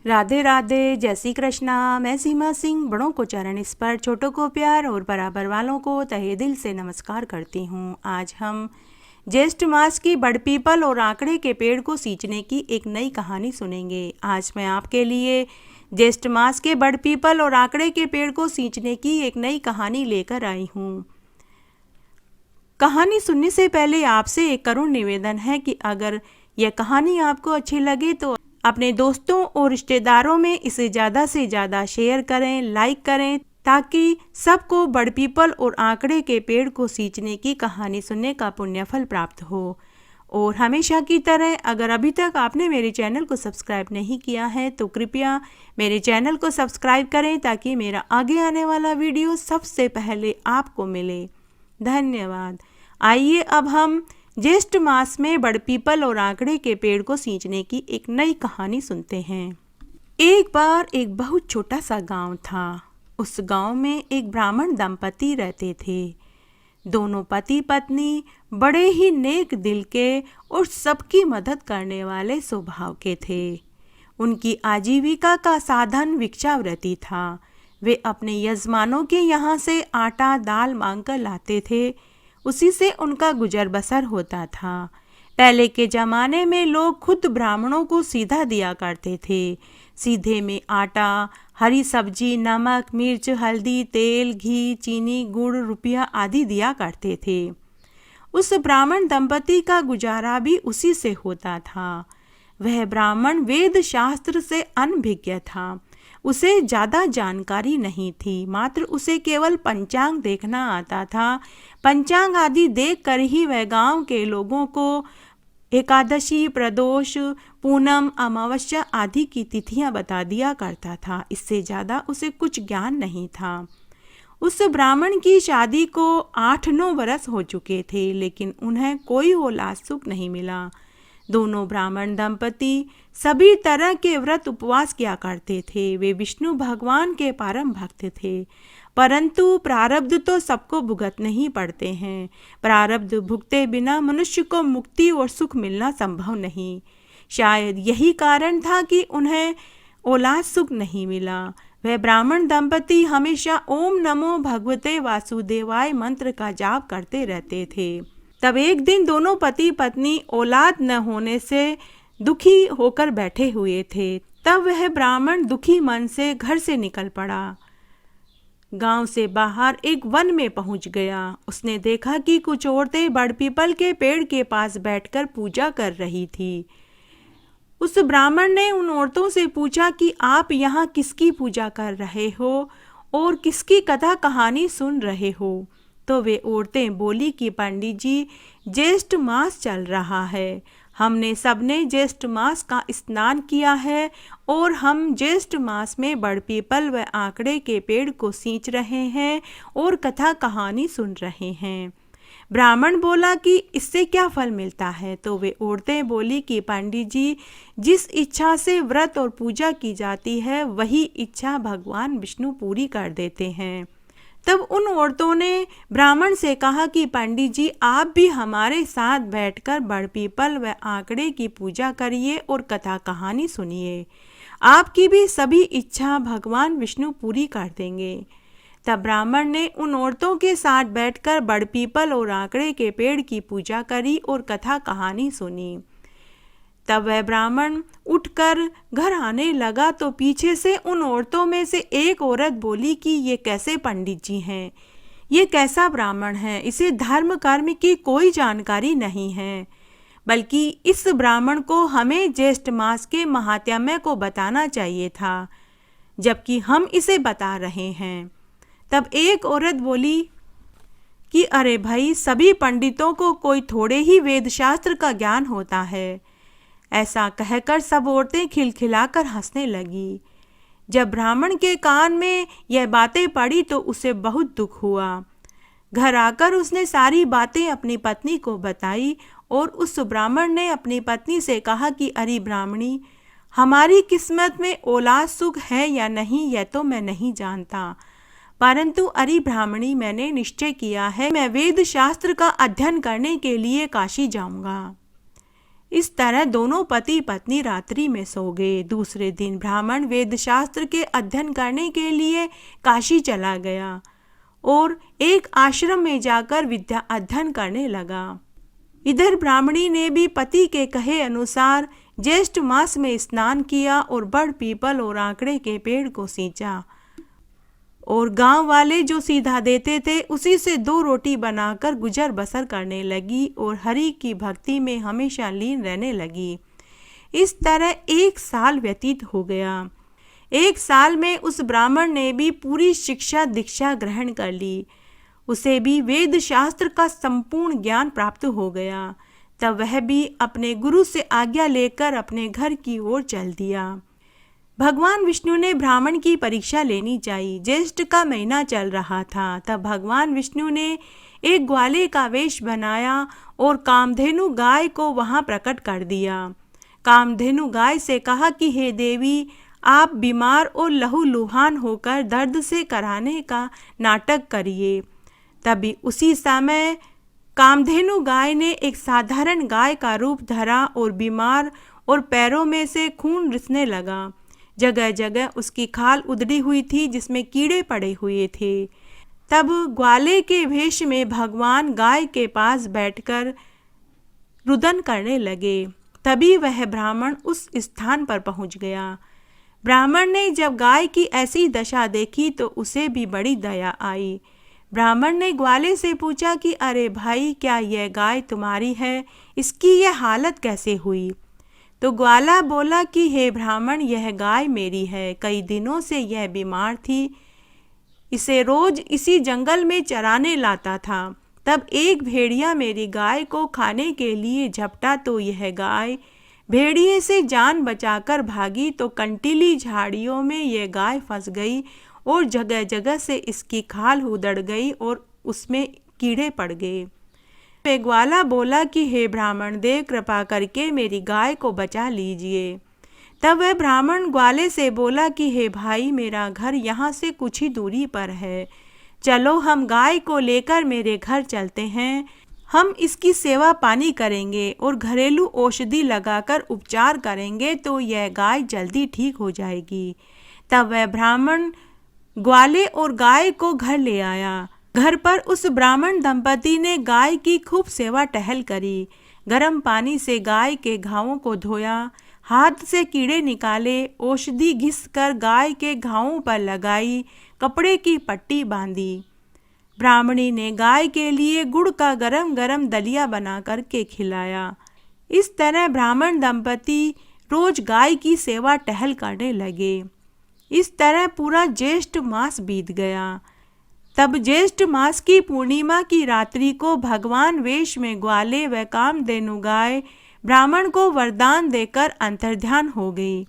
राधे राधे, जय श्री कृष्णा। मैं सीमा सिंह बड़ों को चरण स्पर्श, छोटों को प्यार और बराबर वालों को तहे दिल से नमस्कार करती हूँ। आज हम ज्येष्ठ मास की बड़ पीपल और आंकड़े के पेड़ को सींचने की एक नई कहानी सुनेंगे। आज मैं आपके लिए ज्येष्ठ मास के बड़ पीपल और आंकड़े के पेड़ को सींचने की एक नई कहानी लेकर आई हूँ। कहानी सुनने से पहले आपसे एक करुण निवेदन है कि अगर यह कहानी आपको अच्छी लगे तो अपने दोस्तों और रिश्तेदारों में इसे ज़्यादा से ज़्यादा शेयर करें, लाइक करें, ताकि सबको बड़ पीपल और आंकड़े के पेड़ को सींचने की कहानी सुनने का पुण्यफल प्राप्त हो। और हमेशा की तरह अगर अभी तक आपने मेरे चैनल को सब्सक्राइब नहीं किया है तो कृपया मेरे चैनल को सब्सक्राइब करें ताकि मेरा आगे आने वाला वीडियो सबसे पहले आपको मिले। धन्यवाद। आइए अब हम ज्येष्ठ मास में बड़ पीपल और आंकड़े के पेड़ को सींचने की एक नई कहानी सुनते हैं। एक बार एक बहुत छोटा सा गांव था। उस गांव में एक ब्राह्मण दंपति रहते थे। दोनों पति पत्नी बड़े ही नेक दिल के और सबकी मदद करने वाले स्वभाव के थे। उनकी आजीविका का साधन भिक्षावृत्ति था। वे अपने यजमानों के यहाँ से आटा दाल मांगकर लाते थे, उसी से उनका गुजर बसर होता था। पहले के ज़माने में लोग खुद ब्राह्मणों को सीधा दिया करते थे। सीधे में आटा, हरी सब्जी, नमक, मिर्च, हल्दी, तेल, घी, चीनी, गुड़, रुपया आदि दिया करते थे। उस ब्राह्मण दंपति का गुजारा भी उसी से होता था। वह ब्राह्मण वेद शास्त्र से अनभिज्ञ था। उसे ज़्यादा जानकारी नहीं थी, मात्र उसे केवल पंचांग देखना आता था। पंचांग आदि देखकर ही वह गांव के लोगों को एकादशी, प्रदोष, पूनम, अमावस्या आदि की तिथियां बता दिया करता था। इससे ज़्यादा उसे कुछ ज्ञान नहीं था। उस ब्राह्मण की शादी को 8-9 वर्ष हो चुके थे, लेकिन उन्हें कोई औलाद सुख नहीं मिला। दोनों ब्राह्मण दंपति सभी तरह के व्रत उपवास किया करते थे। वे विष्णु भगवान के परम भक्त थे, परंतु प्रारब्ध तो सबको भुगतने ही पड़ते हैं। प्रारब्ध भुगते बिना मनुष्य को मुक्ति और सुख मिलना संभव नहीं। शायद यही कारण था कि उन्हें औलाद सुख नहीं मिला। वह ब्राह्मण दंपति हमेशा ओम नमो भगवते वासुदेवाय मंत्र का जाप करते रहते थे। तब एक दिन दोनों पति पत्नी औलाद न होने से दुखी होकर बैठे हुए थे। तब वह ब्राह्मण दुखी मन से घर से निकल पड़ा। गांव से बाहर एक वन में पहुंच गया। उसने देखा कि कुछ औरतें बड़ पीपल के पेड़ के पास बैठकर पूजा कर रही थी। उस ब्राह्मण ने उन औरतों से पूछा कि आप यहाँ किसकी पूजा कर रहे हो और किसकी कथा कहानी सुन रहे हो। तो वे औरतें बोली कि पंडित जी, ज्येष्ठ मास चल रहा है। हमने सबने ज्येष्ठ मास का स्नान किया है और हम ज्येष्ठ मास में बड़ पीपल व आंकड़े के पेड़ को सींच रहे हैं और कथा कहानी सुन रहे हैं। ब्राह्मण बोला कि इससे क्या फल मिलता है। तो वे औरतें बोली कि पंडित जी, जिस इच्छा से व्रत और पूजा की जाती है वही इच्छा भगवान विष्णु पूरी कर देते हैं। तब उन औरतों ने ब्राह्मण से कहा कि पंडित जी, आप भी हमारे साथ बैठकर बड़ पीपल व आंकड़े की पूजा करिए और कथा कहानी सुनिए। आपकी भी सभी इच्छा भगवान विष्णु पूरी कर देंगे। तब ब्राह्मण ने उन औरतों के साथ बैठकर बड़ पीपल और आंकड़े के पेड़ की पूजा करी और कथा कहानी सुनी। तब वह ब्राह्मण उठकर घर आने लगा तो पीछे से उन औरतों में से एक औरत बोली कि ये कैसे पंडित जी हैं, ये कैसा ब्राह्मण है, इसे धर्म कर्म की कोई जानकारी नहीं है, बल्कि इस ब्राह्मण को हमें ज्येष्ठ मास के महात्म्य को बताना चाहिए था, जबकि हम इसे बता रहे हैं। तब एक औरत बोली कि अरे भाई, सभी पंडितों को कोई थोड़े ही वेद शास्त्र का ज्ञान होता है। ऐसा कहकर सब औरतें खिलखिलाकर हंसने लगी। जब ब्राह्मण के कान में यह बातें पड़ी तो उसे बहुत दुख हुआ। घर आकर उसने सारी बातें अपनी पत्नी को बताई और उस ब्राह्मण ने अपनी पत्नी से कहा कि अरे ब्राह्मणी, हमारी किस्मत में औलाद सुख है या नहीं यह तो मैं नहीं जानता, परंतु अरे ब्राह्मणी, मैंने निश्चय किया है मैं वेद शास्त्र का अध्ययन करने के लिए काशी जाऊंगा। इस तरह दोनों पति पत्नी रात्रि में सो गए। दूसरे दिन ब्राह्मण वेद शास्त्र के अध्ययन करने के लिए काशी चला गया और एक आश्रम में जाकर विद्या अध्ययन करने लगा। इधर ब्राह्मणी ने भी पति के कहे अनुसार ज्येष्ठ मास में स्नान किया और बड़ पीपल और आंकड़े के पेड़ को सींचा और गांव वाले जो सीधा देते थे उसी से 2 रोटी बनाकर गुजर बसर करने लगी और हरि की भक्ति में हमेशा लीन रहने लगी। इस तरह 1 साल व्यतीत हो गया। 1 साल में उस ब्राह्मण ने भी पूरी शिक्षा दीक्षा ग्रहण कर ली। उसे भी वेद शास्त्र का संपूर्ण ज्ञान प्राप्त हो गया। तब वह भी अपने गुरु से आज्ञा लेकर अपने घर की ओर चल दिया। भगवान विष्णु ने ब्राह्मण की परीक्षा लेनी चाहिए। ज्येष्ठ का महीना चल रहा था। तब भगवान विष्णु ने एक ग्वाले का वेश बनाया और कामधेनु गाय को वहां प्रकट कर दिया। कामधेनु गाय से कहा कि हे देवी, आप बीमार और लहूलुहान होकर दर्द से कराने का नाटक करिए। तभी उसी समय कामधेनु गाय ने एक साधारण गाय का रूप धरा और बीमार और पैरों में से खून रिसने लगा। जगह जगह उसकी खाल उधड़ी हुई थी जिसमें कीड़े पड़े हुए थे। तब ग्वाले के वेश में भगवान गाय के पास बैठकर रुदन करने लगे। तभी वह ब्राह्मण उस स्थान पर पहुंच गया। ब्राह्मण ने जब गाय की ऐसी दशा देखी तो उसे भी बड़ी दया आई। ब्राह्मण ने ग्वाले से पूछा कि अरे भाई, क्या यह गाय तुम्हारी है? इसकी यह हालत कैसे हुई? तो ग्वाला बोला कि हे ब्राह्मण, यह गाय मेरी है। कई दिनों से यह बीमार थी। इसे रोज इसी जंगल में चराने लाता था। तब एक भेड़िया मेरी गाय को खाने के लिए झपटा तो यह गाय भेड़िए से जान बचाकर भागी तो कंटीली झाड़ियों में यह गाय फंस गई और जगह जगह से इसकी खाल उधड़ गई और उसमें कीड़े पड़ गए। ग्वाला बोला कि हे ब्राह्मण देव, कृपा करके मेरी गाय को बचा लीजिए। तब वह ब्राह्मण ग्वाले से बोला कि हे भाई, मेरा घर यहाँ से कुछ ही दूरी पर है। चलो हम गाय को लेकर मेरे घर चलते हैं। हम इसकी सेवा पानी करेंगे और घरेलू औषधि लगाकर उपचार करेंगे तो यह गाय जल्दी ठीक हो जाएगी। तब वह ब्राह्मण ग्वाले और गाय को घर ले आया। घर पर उस ब्राह्मण दंपति ने गाय की खूब सेवा टहल करी। गर्म पानी से गाय के घावों को धोया, हाथ से कीड़े निकाले, औषधि घिसकर गाय के घावों पर लगाई, कपड़े की पट्टी बांधी। ब्राह्मणी ने गाय के लिए गुड़ का गरम गरम दलिया बना करके खिलाया। इस तरह ब्राह्मण दंपति रोज गाय की सेवा टहल करने लगे। इस तरह पूरा ज्येष्ठ मास बीत गया। तब ज्येष्ठ मास की पूर्णिमा की रात्रि को भगवान वेश में ग्वाले व कामधेनु गाय ब्राह्मण को वरदान देकर अंतर्ध्यान हो गई।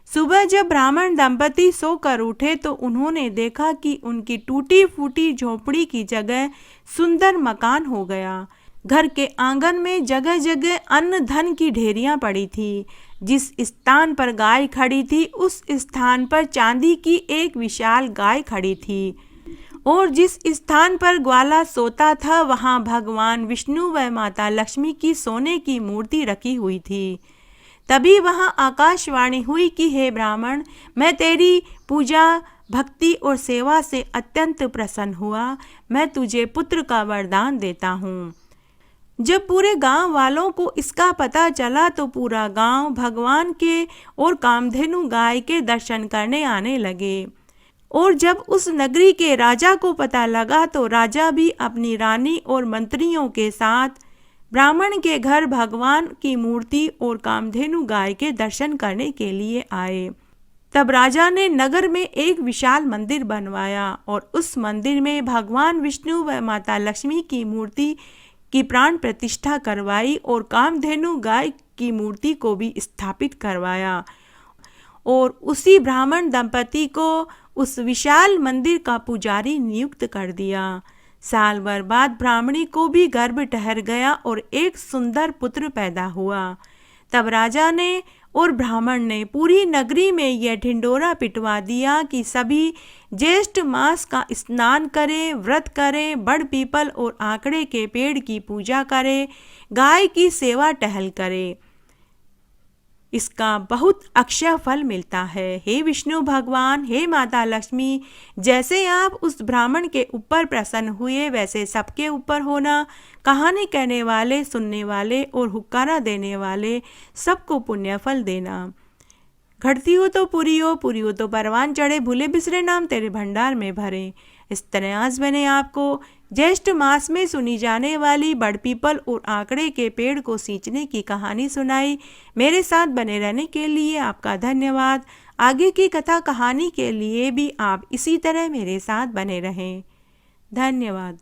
सुबह जब ब्राह्मण दंपति सोकर उठे तो उन्होंने देखा कि उनकी टूटी फूटी झोपड़ी की जगह सुंदर मकान हो गया। घर के आंगन में जगह जगह अन्न धन की ढेरियां पड़ी थी। जिस स्थान पर गाय खड़ी थी उस स्थान पर चांदी की एक विशाल गाय खड़ी थी और जिस स्थान पर ग्वाला सोता था वहां भगवान विष्णु व माता लक्ष्मी की सोने की मूर्ति रखी हुई थी। तभी वहां आकाशवाणी हुई कि हे ब्राह्मण, मैं तेरी पूजा भक्ति और सेवा से अत्यंत प्रसन्न हुआ। मैं तुझे पुत्र का वरदान देता हूँ। जब पूरे गांव वालों को इसका पता चला तो पूरा गांव भगवान के और कामधेनु गाय के दर्शन करने आने लगे। और जब उस नगरी के राजा को पता लगा तो राजा भी अपनी रानी और मंत्रियों के साथ ब्राह्मण के घर भगवान की मूर्ति और कामधेनु गाय के दर्शन करने के लिए आए। तब राजा ने नगर में एक विशाल मंदिर बनवाया और उस मंदिर में भगवान विष्णु व माता लक्ष्मी की मूर्ति की प्राण प्रतिष्ठा करवाई और कामधेनु गाय की मूर्ति को भी स्थापित करवाया और उसी ब्राह्मण दंपति को उस विशाल मंदिर का पुजारी नियुक्त कर दिया। साल भर बाद ब्राह्मणी को भी गर्भ ठहर गया और एक सुंदर पुत्र पैदा हुआ। तब राजा ने और ब्राह्मण ने पूरी नगरी में यह ढिंडोरा पिटवा दिया कि सभी ज्येष्ठ मास का स्नान करें, व्रत करें, बड़ पीपल और आंकड़े के पेड़ की पूजा करें, गाय की सेवा टहल करें। इसका बहुत अक्षय फल मिलता है। हे विष्णु भगवान, हे माता लक्ष्मी, जैसे आप उस ब्राह्मण के ऊपर प्रसन्न हुए वैसे सबके ऊपर होना। कहानी कहने वाले, सुनने वाले और हुक्कारा देने वाले सबको पुण्य फल देना। घटती हो तो पूरी हो तो परवान चढ़े, भूले बिसरे नाम तेरे भंडार में भरे। इस तरह आज मैंने आपको ज्येष्ठ मास में सुनी जाने वाली बड़ पीपल और आंकड़े के पेड़ को सींचने की कहानी सुनाई। मेरे साथ बने रहने के लिए आपका धन्यवाद। आगे की कथा कहानी के लिए भी आप इसी तरह मेरे साथ बने रहें। धन्यवाद।